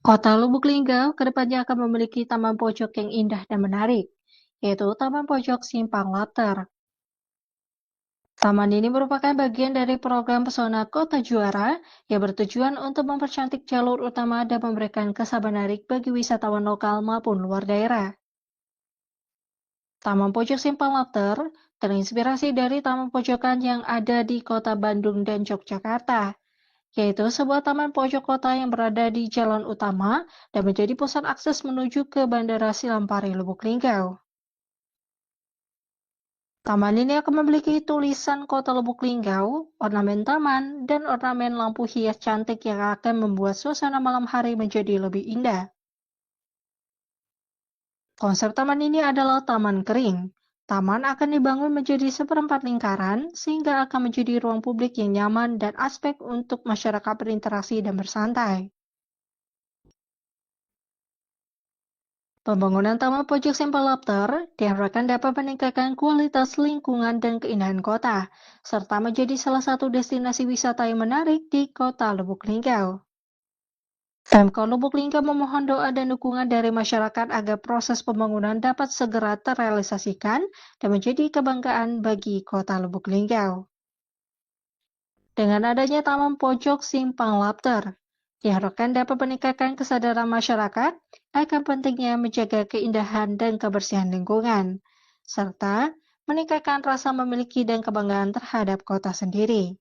Kota Lubuk Linggau kedepannya akan memiliki taman pojok yang indah dan menarik, yaitu Taman Pojok Simpang Lapter. Taman ini merupakan bagian dari program Pesona Kota Juara yang bertujuan untuk mempercantik jalur utama dan memberikan kesan menarik bagi wisatawan lokal maupun luar daerah. Taman Pojok Simpang Lapter terinspirasi dari taman pojokan yang ada di kota Bandung dan Yogyakarta, yaitu sebuah taman pojok kota yang berada di jalan utama dan menjadi pusat akses menuju ke Bandara Silampari Lubuk Linggau. Taman ini akan memiliki tulisan Kota Lubuk Linggau, ornamen taman, dan ornamen lampu hias cantik yang akan membuat suasana malam hari menjadi lebih indah. Konsep taman ini adalah taman kering. Taman akan dibangun menjadi seperempat lingkaran sehingga akan menjadi ruang publik yang nyaman dan aspek untuk masyarakat berinteraksi dan bersantai. Pembangunan Taman Pojok Simpang Lapter diharapkan dapat meningkatkan kualitas lingkungan dan keindahan kota, serta menjadi salah satu destinasi wisata yang menarik di kota Lubuk Linggau. Pemkot Lubuk Linggau memohon doa dan dukungan dari masyarakat agar proses pembangunan dapat segera terrealisasikan dan menjadi kebanggaan bagi kota Lubuk Linggau. Dengan adanya Taman Pojok Simpang Lapter, diharapkan dapat meningkatkan kesadaran masyarakat akan pentingnya menjaga keindahan dan kebersihan lingkungan, serta meningkatkan rasa memiliki dan kebanggaan terhadap kota sendiri.